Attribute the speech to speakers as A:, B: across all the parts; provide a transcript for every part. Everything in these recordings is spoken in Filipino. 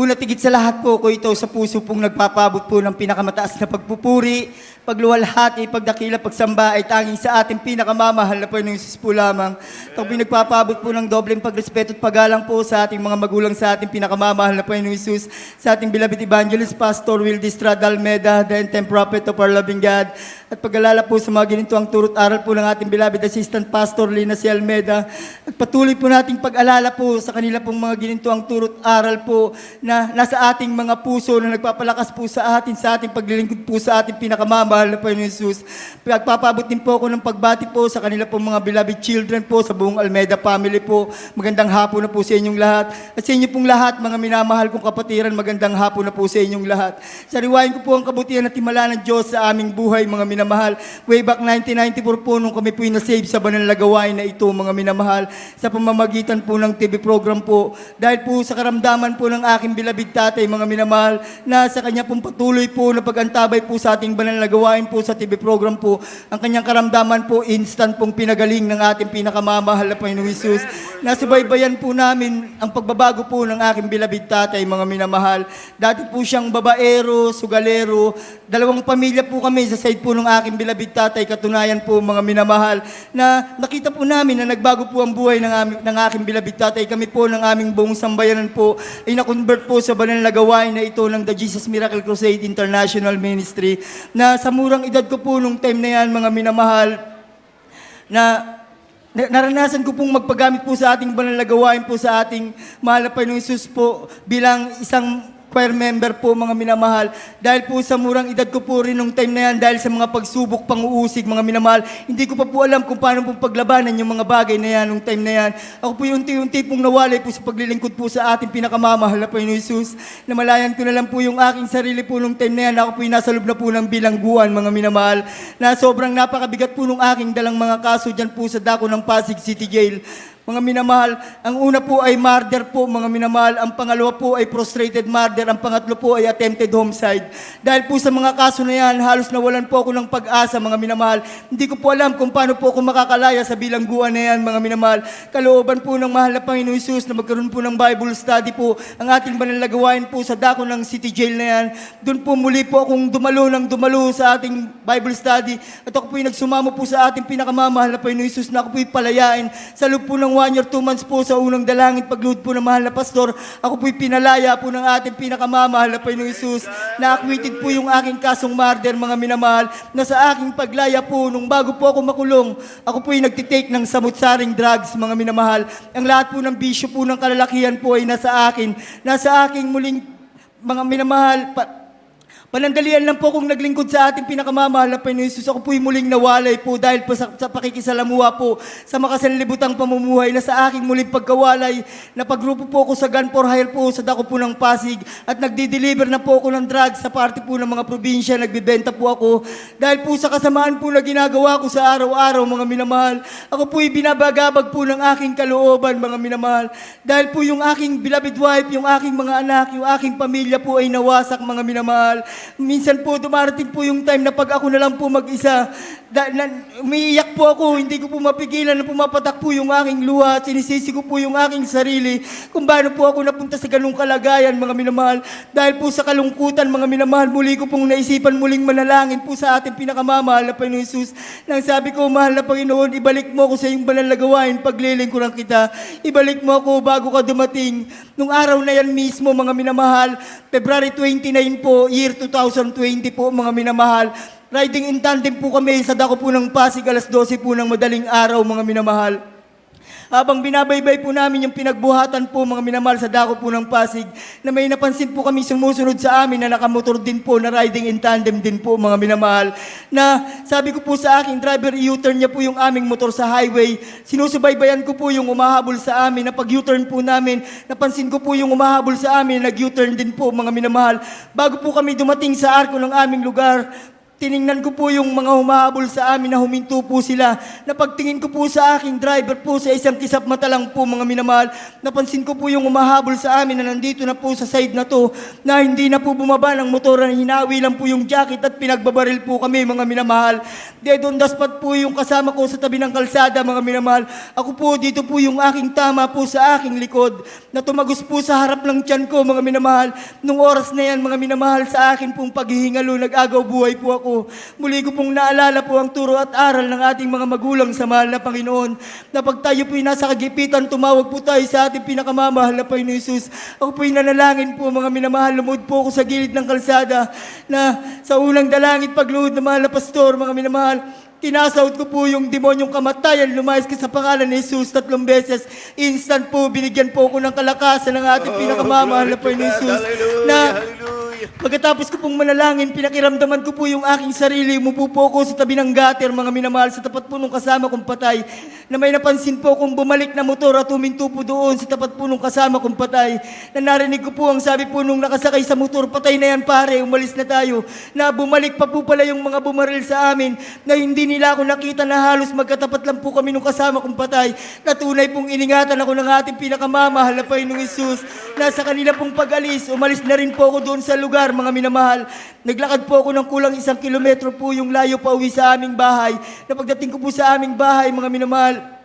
A: Una tigit sa lahat po ko ito sa puso pong nagpapabot po ng pinakamataas na pagpupuri, pagluwalhati, pagdakila, pagsamba ay tanging sa ating pinakamamahal na Panginoong Hesus po lamang. Ito po nagpapabot po ng dobleng pagrespeto at paggalang po sa ating mga magulang, sa ating pinakamamahal na Panginoong Hesus, sa ating beloved evangelist, Pastor Will Distrad Almeda, the end-time prophet of our loving God, at pag-alala po sa mga ginintuang turot aral po ng ating beloved assistant Pastor Lina C. Almeda, at patuloy po nating pag-alala po sa kanila pong mga ginintuang turot aral po na nasa ating mga puso na nagpapalakas po sa ating paglilingkod po sa ating pinakamamahal na Panginoon Hesus. Pagpapabot din po ako ng pagbati po sa kanila pong mga beloved children po sa buong Almeda family po. Magandang hapon na po sa inyong lahat. At sa inyo pong lahat, mga minamahal kong kapatiran, magandang hapon na po sa inyong lahat. Sariwain ko po ang kabutihan at himala ng Diyos sa aming buhay, mga minamahal. Way back 1994 po, nung kami po na-save sa banal na gawain na ito, mga minamahal, sa pamamagitan po ng TV program po. Dahil po sa karamdaman po ng aking beloved tatay, mga minamahal, na sa kanya pong patuloy po na pag-antabay po sa ating banal na gawain po sa TV program po, ang kanyang karamdaman po instant pong pinagaling ng ating pinakamamahal na Panginoong Hesus. Nasubaybayan po namin ang pagbabago po ng aking beloved tatay, mga minamahal. Dati po siyang babaero, sugalero, dalawang pamilya po kami sa side po ng aking beloved tatay. Katunayan po, mga minamahal, na nakita po namin na nagbago po ang buhay ng aking beloved tatay. Kami po ng aming buong sambayanan po ay na-convert po sa banal na gawain na ito ng The Jesus Miracle Crusade International Ministry, na sa murang edad ko po nung time na yan, mga minamahal, naranasan ko pong magpagamit po sa ating banal na gawain po sa ating mahal na Panginoong Hesus po bilang isang choir member po, mga minamahal. Dahil po sa murang edad ko po rin nung time na yan, dahil sa mga pagsubok, pang-uusig, mga minamahal, hindi ko pa po alam kung paano pong paglabanan yung mga bagay na yan nung time na yan. Ako po yung unti-unti pong nawalay po sa paglilingkod po sa ating pinakamamahal na Panginoong Hesus. Namalayan ko na lang po yung aking sarili po nung time na yan. Ako po yung nasa loob na po ng bilangguan, mga minamahal, na sobrang napakabigat po nung aking dalang mga kaso dyan po sa dako ng Pasig City Jail. Mga minamahal, ang una po ay murder po, mga minamahal. Ang pangalawa po ay prostrated murder. Ang pangatlo po ay attempted homicide. Dahil po sa mga kaso na yan, halos nawalan po ako ng pag-asa, mga minamahal. Hindi ko po alam kung paano po ako makakalaya sa bilangguan na yan, mga minamahal. Kalooban po ng mahal na Panginoong Hesus na magkaroon po ng Bible study po ang ating banal na gawain po sa dako ng City Jail na yan. Doon po muli po akong dumalo sa ating Bible study. At ako po yung nagsumamo po sa ating pinakamamahal na Panginoong Hesus na ako po yung palayain sa loob po ng 1 year 2 months po sa unang dalangin pagluhod po ng mahal na pastor. Ako po'y pinalaya po ng ating pinakamamahal na Panginoong Hesus, na acquitted po yung aking kasong murder, mga minamahal, na sa aking paglaya po nung bago po ako makulong, ako po'y nagtitake ng samut-saring drugs, mga minamahal. Ang lahat po ng bisyo po ng kalalakihan po ay nasa akin. Nasa aking muling, mga minamahal, panandalian lang po kung naglingkod sa ating pinakamamahal na Panginoong Hesus. Ako po'y muling nawalay po dahil po sa pakikisalamuha po sa makasanlibutang pamumuhay na sa aking muling pagkawalay. Napagrupo po ako sa gun for hire po sa dako po ng Pasig at nagdi-deliver na po ako ng drugs sa parte po ng mga probinsya. Nagbibenta po ako dahil po sa kasamaan po na ginagawa ko sa araw-araw, mga minamahal. Ako po'y binabagabag po ng aking kalooban, mga minamahal. Dahil po yung aking beloved wife, yung aking mga anak, yung aking pamilya po ay nawasak, mga minamahal. Minsan po dumarating po yung time na pag ako na lang po mag-isa, umiiyak po ako, hindi ko po mapigilan na pumapatak po yung aking luha, sinisisi ko po yung aking sarili kung paano po ako napunta sa ganung kalagayan, mga minamahal. Dahil po sa kalungkutan, mga minamahal, muli ko pong naisipan muling manalangin po sa ating pinakamamahal na Panginoong Hesus. Nang sabi ko, mahal na Panginoon, ibalik mo ako sa iyong banal na gawain, paglilingkuran kita. Ibalik mo ako bago ka dumating. Nung araw na yan mismo, mga minamahal, February 29 po, year 2020 po, mga minamahal. Riding in tandem po kami sa dako po ng Pasig, alas 12 po ng madaling araw, mga minamahal. Habang binabaybay po namin yung pinagbuhatan po, mga minamahal, sa dako po ng Pasig, na may napansin po kami sumusunod sa amin na nakamotor din po, na riding in tandem din po, mga minamahal. Na sabi ko po sa aking driver, i-U-turn niya po yung aming motor sa highway. Sinusubaybayan ko po yung umahabol sa amin, na pag U-turn po namin, napansin ko po yung umahabol sa amin, nag-U-turn din po, mga minamahal. Bago po kami dumating sa arko ng aming lugar, tiningnan ko po yung mga humahabol sa amin na huminto po sila. Napagtingin ko po sa aking driver po sa isang kisap mata lang po mga minamahal. Napansin ko po yung humahabol sa amin na nandito na po sa side na to na hindi na po bumaba ng motor, na hinawi lang po yung jacket at pinagbabaril po kami mga minamahal. Dead on the spot po yung kasama ko sa tabi ng kalsada mga minamahal. Ako po dito po yung aking tama po sa aking likod na tumagos po sa harap ng tiyan ko mga minamahal. Nung oras na yan mga minamahal sa akin pong paghihingalo nag-agaw buhay po ako. Muli ko pong naalala po ang turo at aral ng ating mga magulang sa mahal na Panginoon, na pag tayo po'y nasa kagipitan, tumawag po tayo sa ating pinakamamahal na Panginoon Jesus. Ako po'y nanalangin po mga minamahal, lumuhod po ako sa gilid ng kalsada na sa unang dalangit pagluhod ng mahal na pastor mga minamahal. Tinasawt ko po yung demonyong kamatayan, lumayas ka sa pangalan ni Jesus 3 beses. Instant po, binigyan po ako ng kalakasan ng ating pinakamamahal na Panginoon Jesus. Na pagkatapos ko pong manalangin, pinakiramdaman ko po yung aking sarili. Umupo po ako sa tabi ng gutter, mga minamahal, sa tapat po nung kasama kong patay. Na may napansin po kong bumalik na motor at huminto po doon sa tapat po nung kasama kong patay. Na narinig ko po ang sabi po nung nakasakay sa motor, patay na yan pare, umalis na tayo. Na bumalik pa po pala yung mga bumaril sa amin, na hindi nila ako nakita, na halos magkatapat lang po kami nung kasama kong patay. Na tunay pong iningatan ako ng ating pinakamamahal na Panginoong Jesus. Na sa kanila pong pag-alis, umalis na rin po ako doon sa lugar, mga minamahal. Naglakad po ako ng kulang 1 kilometro po yung layo pa uwi sa aming bahay. Na pagdating ko po sa aming bahay, mga minamahal,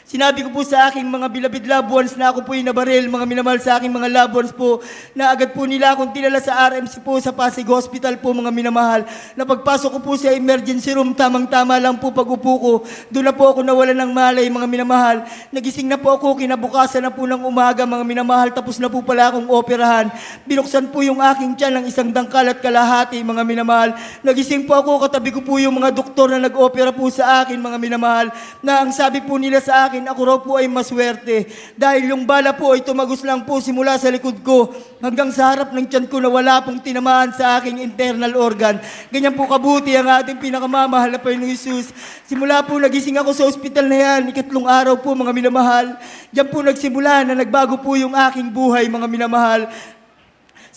A: sinabi ko po sa aking mga bilabid loved ones na ako po'y nabaril, mga minamahal, sa aking mga loved ones po, na agad po nila akong tinala sa RMC po sa Pasig Hospital po mga minamahal. Na pagpasok ko po sa emergency room, tamang-tama lang po pag-upo ko, doon na po ako nawala ng malay mga minamahal. Nagising na po ako, kinabukasan na po ng umaga mga minamahal, tapos na po pala akong operahan. Binuksan po yung aking tiyan ng 1 dangkal at kalahati mga minamahal. Nagising po ako, katabi ko po yung mga doktor na nag-opera po sa akin mga minamahal, na ang sabi po nila sa akin, ako raw po ay maswerte dahil yung bala po ay tumagos lang po simula sa likod ko hanggang sa harap ng tiyan ko, na wala pong tinamaan sa aking internal organ. Ganyan po kabuti ang ating pinakamamahal na Panginoong Jesus. Simula po nagising ako sa ospital na yan, 3 araw po mga minamahal. Diyan po nagsimula na nagbago po yung aking buhay mga minamahal.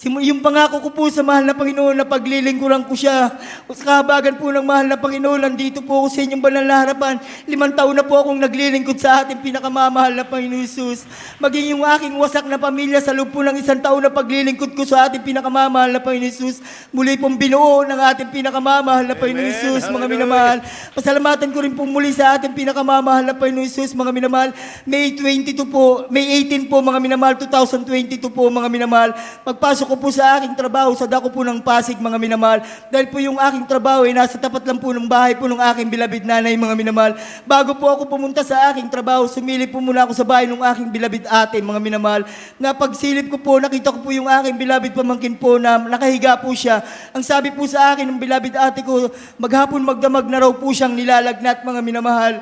A: Yung pangako ko po sa mahal na Panginoon na paglilingkuran ko siya. Sa kahabagan po ng mahal na Panginoon, nandito po ako sa inyong banal na harapan. 5 taon na po akong naglilingkod sa ating pinakamamahal na Panginoon Jesus. Maging yung aking wasak na pamilya sa loob po ng 1 taon na paglilingkod ko sa ating pinakamamahal na Panginoon Jesus, muli pong binuo ng ating pinakamamahal na Panginoon Jesus, mga minamahal. Pasalamatan ko rin po muli sa ating pinakamamahal na Panginoon Jesus, mga minamahal. May 18 po, mga minamahal, 2022 po, mga minamahal. Pagpasok ko po sa aking trabaho sa dako po ng Pasig, mga minamahal. Dahil po yung aking trabaho ay nasa tapat lang po ng bahay po ng aking bilabid nanay, mga minamahal. Bago po ako pumunta sa aking trabaho, sumilip po muna ako sa bahay ng aking bilabid ate, mga minamahal. Na pagsilip ko po, nakita ko po yung aking bilabid pamangkin po na nakahiga po siya. Ang sabi po sa akin ng bilabid ate ko, maghapon magdamag na raw po siyang nilalagnat, mga minamahal.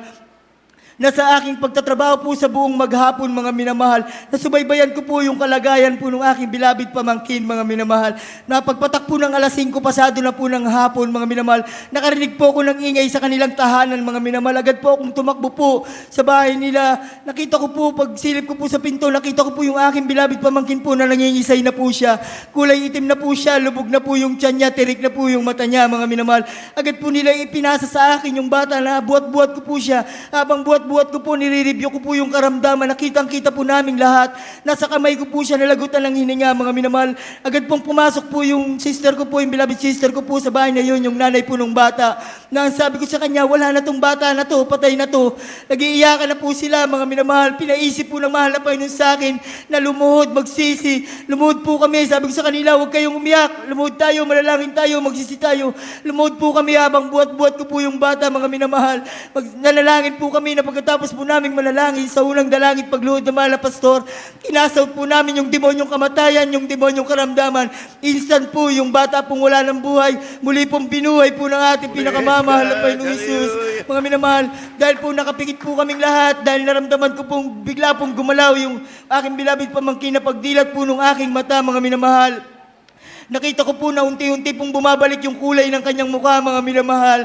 A: Na sa aking pagtatrabaho po sa buong maghapon, mga minamahal, nasubaybayan ko po yung kalagayan po ng aking bilabid pamangkin, mga minamahal. Na pagpatak po ng 5:00 pasado na po ng hapon, mga minamahal, nakarinig po ako ng ingay sa kanilang tahanan, mga minamahal. Agad po akong tumakbo po sa bahay nila. Nakita ko po, pag silip ko po sa pinto, nakita ko po yung aking bilabid pamangkin po na nangingisay na po siya. Kulay itim na po siya, lubog na po yung tiyan niya, tirik na po yung mata niya, mga minamahal. Agad po nila ipinasa sa akin yung bata na buhat-buhat ko po siya. Habang buhat ko po, nire-review ko po yung karamdaman. Nakitang-kita po naming lahat. Nasa kamay ko po siya, nalagutan ng hininga, mga minamahal. Agad pong pumasok po yung sister ko po, yung beloved sister ko po sa bahay na yun, yung nanay po ng bata. Na sabi ko sa kanya, wala na tong bata na to, patay na to. Nag-iiyakan na po sila, mga minamahal. Pinaisip po ng mahal na Panginoon sa akin na lumuhod, magsisi. Lumuhod po kami. Sabi ko sa kanila, huwag kayong umiyak. Lumuhod tayo, manalangin tayo, magsisi tayo. Lumuhod po kami habang buhat-buhat ko po yung bata, mga minamahal. Nanalangin po kami na pagkatapos po naming manalangin sa unang dalangit pagluhod ng mahal na pastor, kinasawt po namin yung demonyong kamatayan, yung demonyong karamdaman. Instant po yung bata pong wala ng buhay, muli pong binuhay po ng ating pinakamamahal na Panginoong Jesus. Mga minamahal, dahil po nakapikit po kaming lahat, dahil naramdaman ko pong bigla pong gumalaw yung aking bilabid pamangkin na pagdilat po ng aking mata, mga minamahal. Nakita ko po na unti-unti pong bumabalik yung kulay ng kanyang mukha, mga minamahal.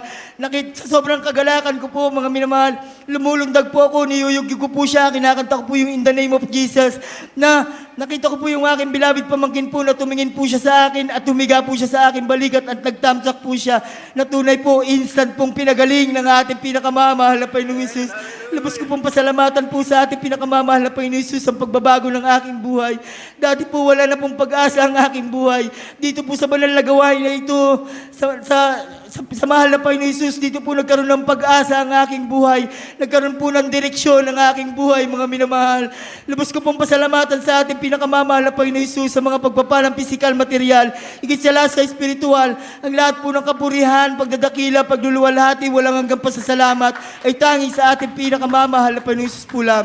A: Sa sobrang kagalakan ko po, mga minamahal, lumulundag po ako, niyuyugyug ko po siya, kinakanta ko po yung In the Name of Jesus, na Nakita ko po yung aking bilabid pamangkin po na tumingin po siya sa akin at tumiga po siya sa aking balikat at nagtamsak po siya na tunay po instant pong pinagaling ng ating pinakamamahal na Panginoong Hesus. Lubos ko pong pasalamatan po sa ating pinakamamahal na Panginoong Hesus ang pagbabago ng aking buhay. Dati po wala na pong pag-asa ang aking buhay. Dito po sa banal na gawain na ito, sa mahal na Panginoong Hesus, dito po nagkaroon ng pag-asa ang aking buhay. Nagkaroon po ng direksyon ang aking buhay, mga minamahal. Lubos ko pong pasalamatan sa ating pinakamamahal na Panginoong Hesus sa mga pagpapalang pisikal, material, higit sa lahat sa espiritual. Ang lahat po ng kapurihan, pagdadakila, pagluluwalhati, walang hanggang pasasalamat ay tanging sa ating pinakamamahal na Panginoong Hesus po lamang.